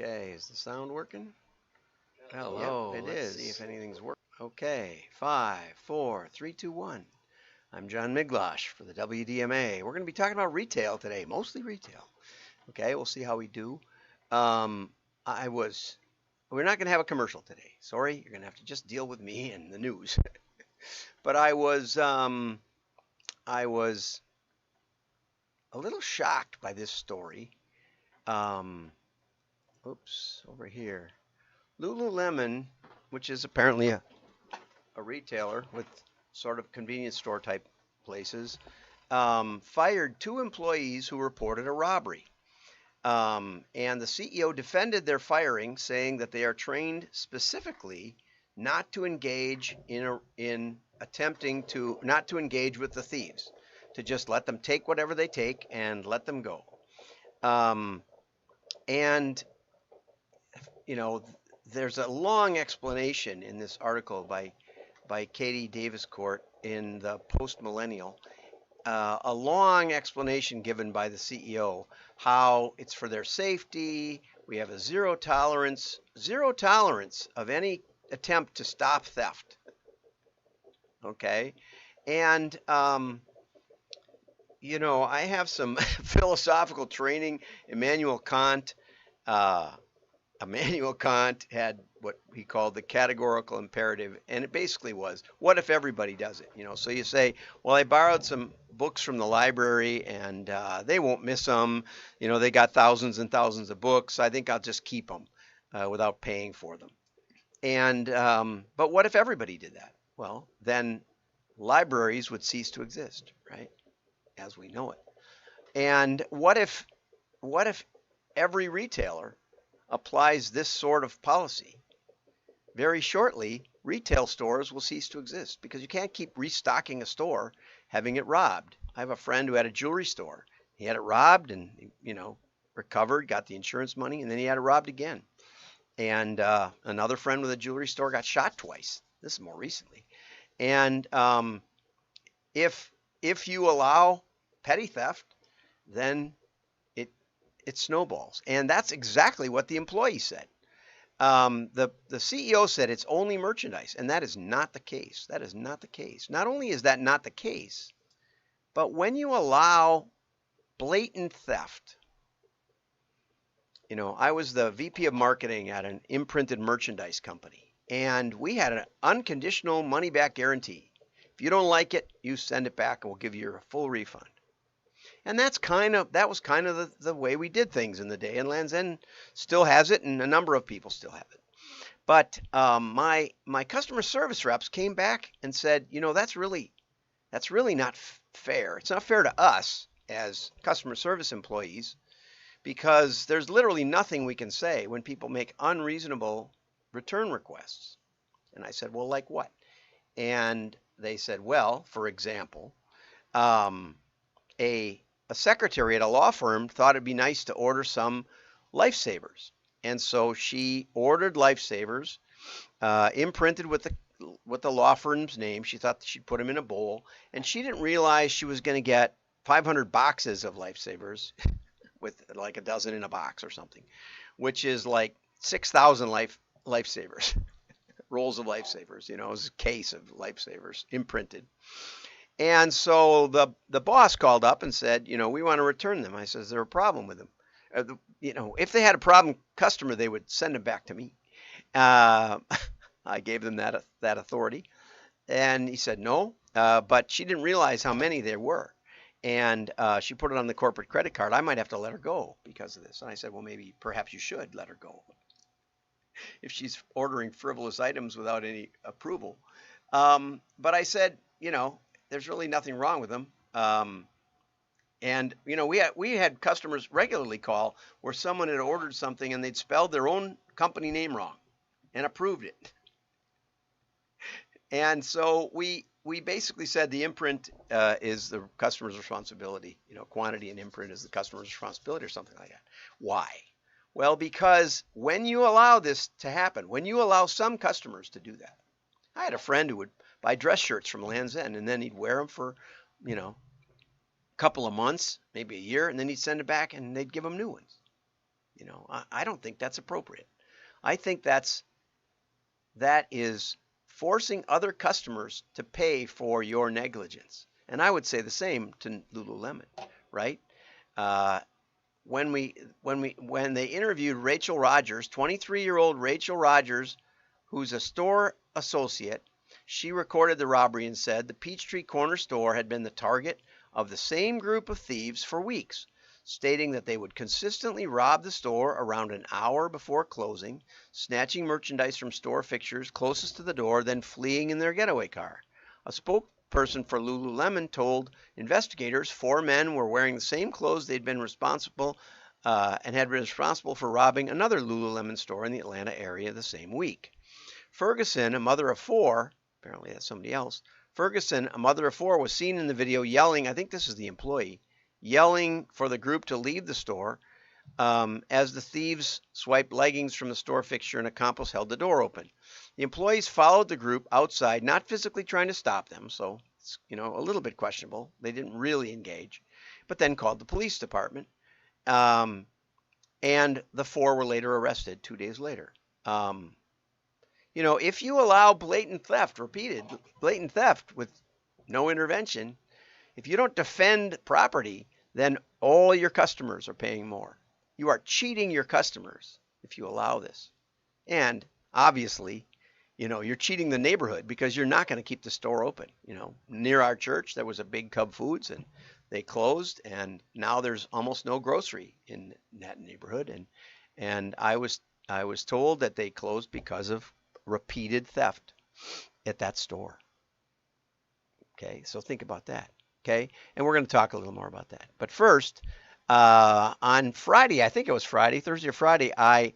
Okay, is the sound working? Hello, Yep, it let's is. see if anything's working. Okay, 5, 4, 3, 2, 1. I'm John Miglosh for the WDMA. We're going to be talking about retail today, mostly retail. Okay, we'll see how we do. Um, I was, we're not going to have a commercial today. Sorry, you're going to have to just deal with me and the news. But I was a little shocked by this story. Um, oops, over here. LuluLemon, which is apparently a retailer with sort of convenience store type places, fired 2 employees who reported a robbery. And the CEO defended their firing, saying that they are trained specifically not to engage in attempting to not to engage with the thieves, to just let them take whatever they take and let them go. Um, and you know, there's a long explanation in this article by Katie Davis Court in the Post Millennial, a long explanation given by the CEO how it's for their safety. We have a zero tolerance of any attempt to stop theft. Okay, and I have some philosophical training. Immanuel Kant. Uh, Immanuel Kant had what he called the categorical imperative, and it basically was, what if everybody does it? So you say, well, I borrowed some books from the library, and they won't miss them. They got thousands and thousands of books. I think I'll just keep them without paying for them. And but what if everybody did that? Well, then libraries would cease to exist, right? As we know it. And what if every retailer applies this sort of policy? Very shortly, retail stores will cease to exist because you can't keep restocking a store having it robbed. I have a friend who had a jewelry store. He had it robbed and, recovered, got the insurance money, and then he had it robbed again. And another friend with a jewelry store got shot twice. This is more recently. And if you allow petty theft, then it it snowballs. And that's exactly what the employee said. The CEO said it's only merchandise, and that is not the case. That is not the case. Not only is that not the case, but when you allow blatant theft, I was the VP of marketing at an imprinted merchandise company, and we had an unconditional money back guarantee. If you don't like it, you send it back, and we'll give you a full refund. And that was kind of the way we did things in the day, and Land's End still has it, and a number of people still have it. But my customer service reps came back and said, that's really not fair. It's not fair to us as customer service employees because there's literally nothing we can say when people make unreasonable return requests. And I said, well, like what? And they said, well, for example, a secretary at a law firm thought it'd be nice to order some lifesavers. And so she ordered lifesavers, imprinted with the law firm's name. She thought she'd put them in a bowl, and she didn't realize she was going to get 500 boxes of lifesavers with like a dozen in a box or something, which is like 6,000 lifesavers, rolls of lifesavers. It was a case of lifesavers imprinted. And so the boss called up and said, we want to return them. I said, is there a problem with them? If they had a problem customer, they would send them back to me. I gave them that authority. And he said, no, but she didn't realize how many there were. And she put it on the corporate credit card. I might have to let her go because of this. And I said, well, perhaps you should let her go if she's ordering frivolous items without any approval. But I said, there's really nothing wrong with them. And we had customers regularly call where someone had ordered something and they'd spelled their own company name wrong and approved it. And so we basically said the imprint is the customer's responsibility. Quantity and imprint is the customer's responsibility or something like that. Why? Well, because when you allow this to happen, when you allow some customers to do that, I had a friend who would buy dress shirts from Land's End, and then he'd wear them for, a couple of months, maybe a year, and then he'd send it back, and they'd give him new ones. I don't think that's appropriate. I think that is forcing other customers to pay for your negligence. And I would say the same to LuluLemon, right? Uh, when they interviewed Rachel Rogers, 23-year-old Rachel Rogers, who's a store associate, she recorded the robbery and said the Peachtree Corner store had been the target of the same group of thieves for weeks, stating that they would consistently rob the store around an hour before closing, snatching merchandise from store fixtures closest to the door, then fleeing in their getaway car. A spokesperson for LuluLemon told investigators 4 men were wearing the same clothes they'd been responsible and had been responsible for robbing another LuluLemon store in the Atlanta area the same week. Ferguson, a mother of 4, apparently that's somebody else. Ferguson, a mother of 4, was seen in the video yelling, I think this is the employee, yelling for the group to leave the store as the thieves swiped leggings from the store fixture and accomplice held the door open. The employees followed the group outside, not physically trying to stop them, so it's a little bit questionable. They didn't really engage, but then called the police department, and the 4 were later arrested 2 days later. If you allow repeated blatant theft with no intervention, if you don't defend property, then all your customers are paying more. You are cheating your customers if you allow this. And obviously, you're cheating the neighborhood because you're not going to keep the store open. Near our church, there was a big Cub Foods and they closed, and now there's almost no grocery in that neighborhood. And I was told that they closed because of repeated theft at that store. Okay, so think about that. Okay, and we're going to talk a little more about that. But first, on Friday, I think it was Thursday or Friday, I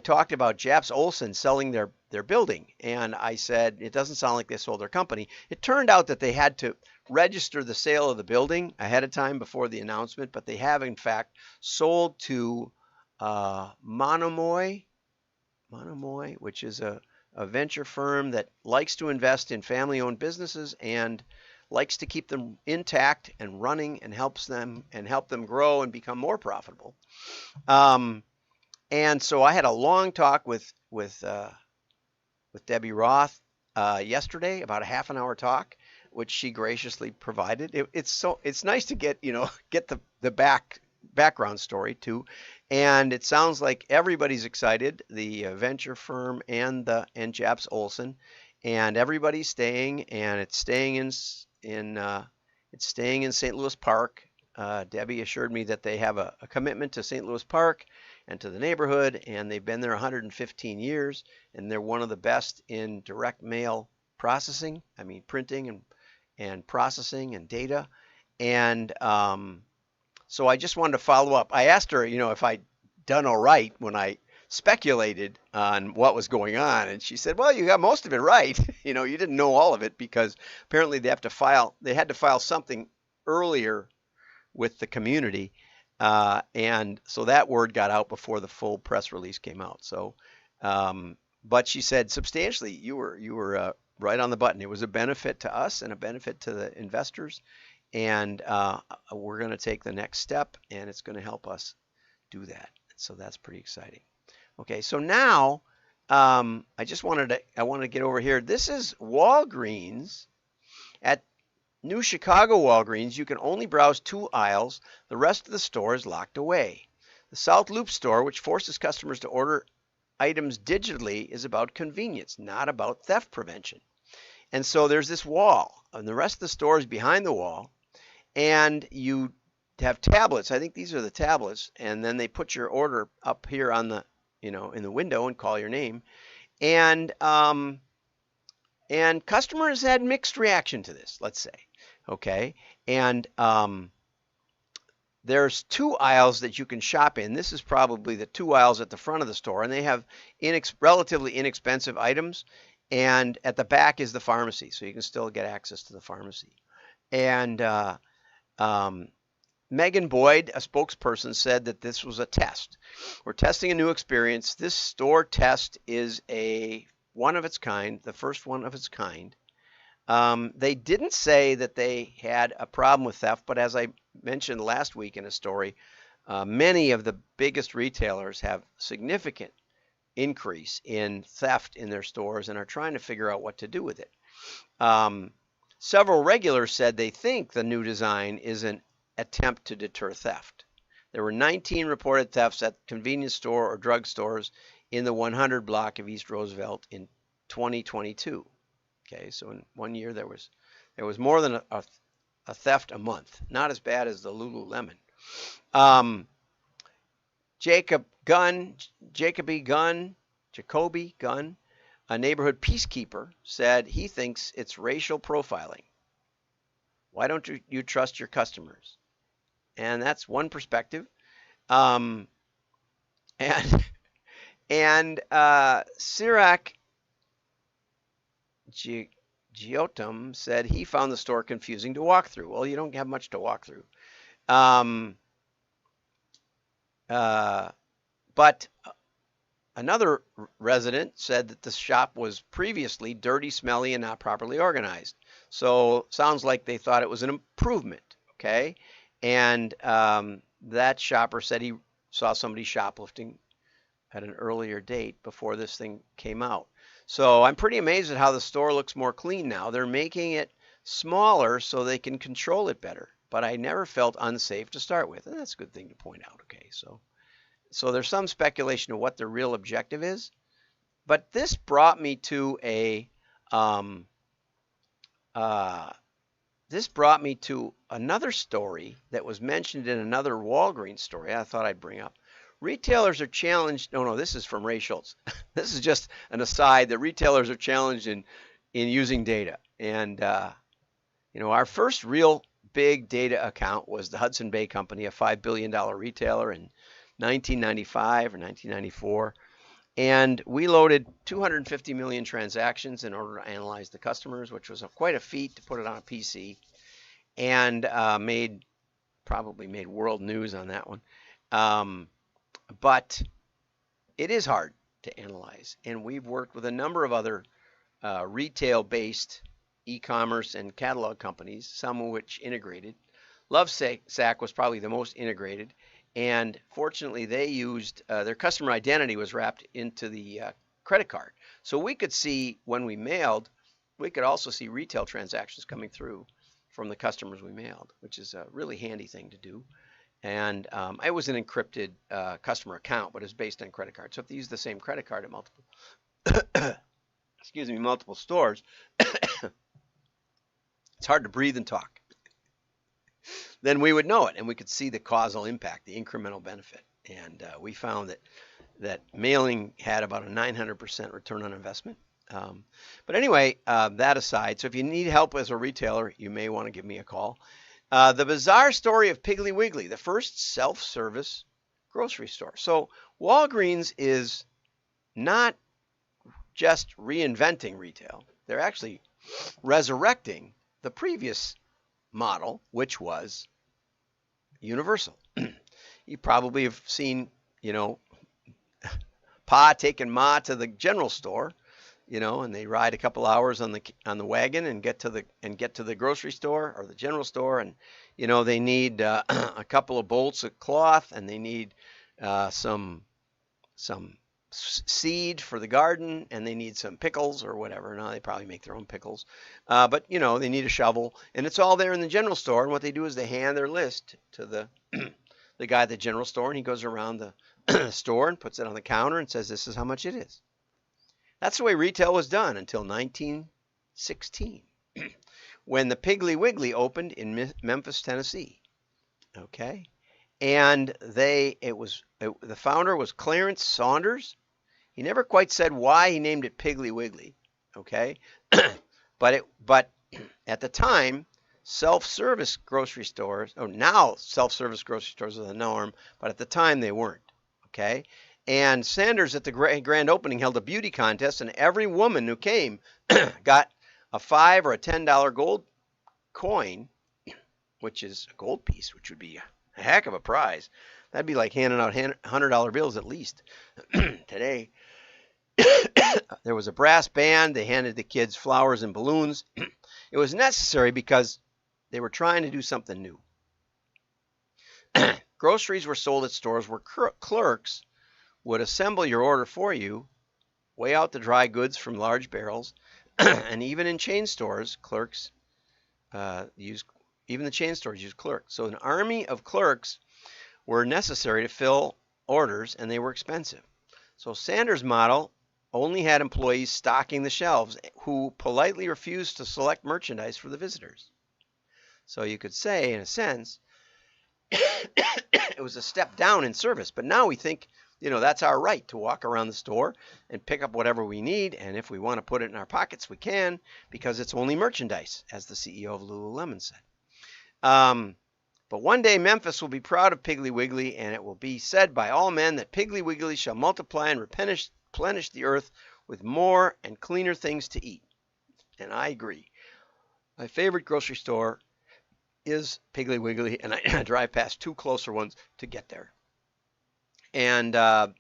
talked about Japs-Olson selling their building, and I said it doesn't sound like they sold their company. It turned out that they had to register the sale of the building ahead of time before the announcement, but they have in fact sold to Monomoy, which is a venture firm that likes to invest in family-owned businesses and likes to keep them intact and running and help them grow and become more profitable. And so I had a long talk with Debbie Roth yesterday, about a half an hour talk, which she graciously provided. It's nice to get the background story too, and it sounds like everybody's excited. The venture firm and Japs-Olson, and everybody's staying, and it's staying in St. Louis Park. Debbie assured me that they have a commitment to St. Louis Park and to the neighborhood, and they've been there 115 years, and they're one of the best in direct mail processing. I mean, printing and processing and data. And so I just wanted to follow up. I asked her, if I'd done all right when I speculated on what was going on, and she said, well, you got most of it right. You didn't know all of it because apparently they had to file something earlier with the community, and so that word got out before the full press release came out. So but she said substantially you were right on the button. It was a benefit to us and a benefit to the investors, and we're going to take the next step, and it's going to help us do that. So that's pretty exciting. Okay, so now I wanted to get over here. This is Walgreens. At New Chicago Walgreens, you can only browse 2 aisles. The rest of the store is locked away. The South Loop store, which forces customers to order items digitally, is about convenience, not about theft prevention. And so there's this wall, and the rest of the store is behind the wall, and you have tablets. I think these are the tablets, and then they put your order up here on the, in the window and call your name. And customers had mixed reaction to this, let's say. Okay, and there's 2 aisles that you can shop in. This is probably the 2 aisles at the front of the store, and they have relatively inexpensive items. And at the back is the pharmacy, so you can still get access to the pharmacy. And Megan Boyd, a spokesperson, said that this was a test. We're testing a new experience. This store test is one of its kind, the first one of its kind. They didn't say that they had a problem with theft, but as I mentioned last week in a story, many of the biggest retailers have significant increase in theft in their stores and are trying to figure out what to do with it. Several regulars said they think the new design is an attempt to deter theft. There were 19 reported thefts at convenience store or drug stores in the 100 block of East Roosevelt in 2022. Okay, so in 1 year there was more than a theft a month. Not as bad as the LuluLemon. Jacoby Gunn, a neighborhood peacekeeper, said he thinks it's racial profiling. Why don't you trust your customers? And that's one perspective. Sirac Giotum said he found the store confusing to walk through. Well, you don't have much to walk through. But another resident said that the shop was previously dirty, smelly, and not properly organized. So sounds like they thought it was an improvement, okay? And that shopper said he saw somebody shoplifting at an earlier date before this thing came out. So I'm pretty amazed at how the store looks more clean now. They're making it smaller so they can control it better. But I never felt unsafe to start with, and that's a good thing to point out, okay? So there's some speculation of what the real objective is, but this brought me to another story that was mentioned in another Walgreens story I thought I'd bring up. Retailers are challenged. No, this is from Ray Schultz. This is just an aside that retailers are challenged in using data. And our first real big data account was the Hudson Bay Company, a $5 billion retailer in 1995 or 1994. And we loaded 250 million transactions in order to analyze the customers, which was quite a feat to put it on a PC, and probably made world news on that one. But it is hard to analyze. And we've worked with a number of other retail-based e-commerce and catalog companies, some of which integrated. Lovesac was probably the most integrated. And fortunately, they used their customer identity was wrapped into the credit card. So we could see when we mailed, we could also see retail transactions coming through from the customers we mailed, which is a really handy thing to do. And it was an encrypted customer account, but it's based on credit card. So if they use the same credit card at multiple stores, it's hard to breathe and talk. Then we would know it, and we could see the causal impact, the incremental benefit. And we found that mailing had about a 900% return on investment. But anyway, that aside, so if you need help as a retailer, you may want to give me a call. The bizarre story of Piggly Wiggly, the first self-service grocery store. So Walgreens is not just reinventing retail. They're actually resurrecting the previous model, which was universal. You probably have seen, Pa taking Ma to the general store, and they ride a couple hours on the wagon and get to the grocery store or the general store, and they need a couple of bolts of cloth, and they need some seed for the garden, and they need some pickles or whatever. Now they probably make their own pickles, but they need a shovel, and it's all there in the general store. And what they do is they hand their list to the guy at the general store, and he goes around the store and puts it on the counter and says, "This is how much it is." That's the way retail was done until 1916, when the Piggly Wiggly opened in Memphis, Tennessee. Okay, and the founder was Clarence Saunders. He never quite said why he named it Piggly Wiggly. Okay, but at the time, self-service grocery stores, now self-service grocery stores are the norm, but at the time they weren't. Okay. And Sanders at the grand opening held a beauty contest, and every woman who came got a $5 or a $10 gold coin, which is a gold piece, which would be a heck of a prize. That'd be like handing out $100 bills at least today. There was a brass band. They handed the kids flowers and balloons. It was necessary because they were trying to do something new. groceries were sold at stores where clerks would assemble your order for you, weigh out the dry goods from large barrels, and even in chain stores, clerks use even the chain stores use clerks. So an army of clerks were necessary to fill orders, and they were expensive. So Sanders' model only had employees stocking the shelves who politely refused to select merchandise for the visitors. So you could say, in a sense, it was a step down in service. But now we think, that's our right to walk around the store and pick up whatever we need. And if we want to put it in our pockets, we can, because it's only merchandise, as the CEO of LuluLemon said. But one day Memphis will be proud of Piggly Wiggly, and it will be said by all men that Piggly Wiggly shall multiply and replenish the earth with more and cleaner things to eat. And I agree. My favorite grocery store is Piggly Wiggly, and I drive past two closer ones to get there. And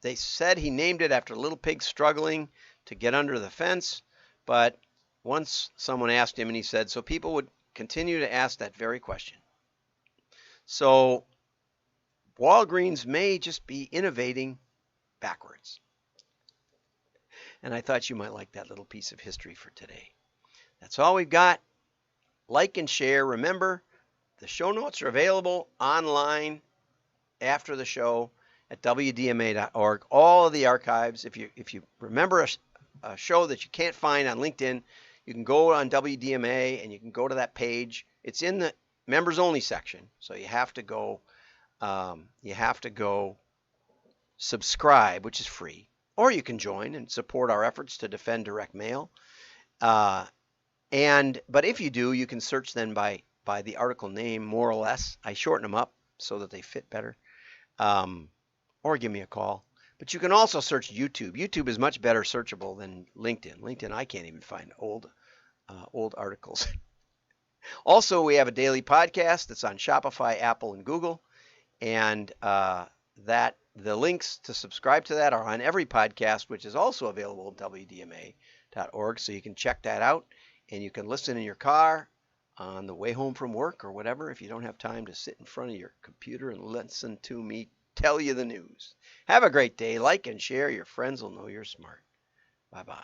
they said he named it after little pigs struggling to get under the fence, but once someone asked him, and he said, so people would continue to ask that very question. So Walgreens may just be innovating backwards. And I thought you might like that little piece of history for today. That's all we've got. Like and share. Remember, the show notes are available online after the show at wdma.org. All of the archives. If you remember a show that you can't find on LinkedIn, you can go on WDMA and you can go to that page. It's in the members only section, so you have to go subscribe, which is free, or you can join and support our efforts to defend direct mail. But if you do, you can search then by the article name, more or less. I shorten them up so that they fit better, or give me a call. But you can also search YouTube. YouTube is much better searchable than LinkedIn. LinkedIn, I can't even find old articles. Also, we have a daily podcast that's on Shopify, Apple, and Google, and the links to subscribe to that are on every podcast, which is also available at wdma.org, so you can check that out, and you can listen in your car on the way home from work or whatever if you don't have time to sit in front of your computer and listen to me tell you the news. Have a great day. Like and share. Your friends will know you're smart. Bye-bye.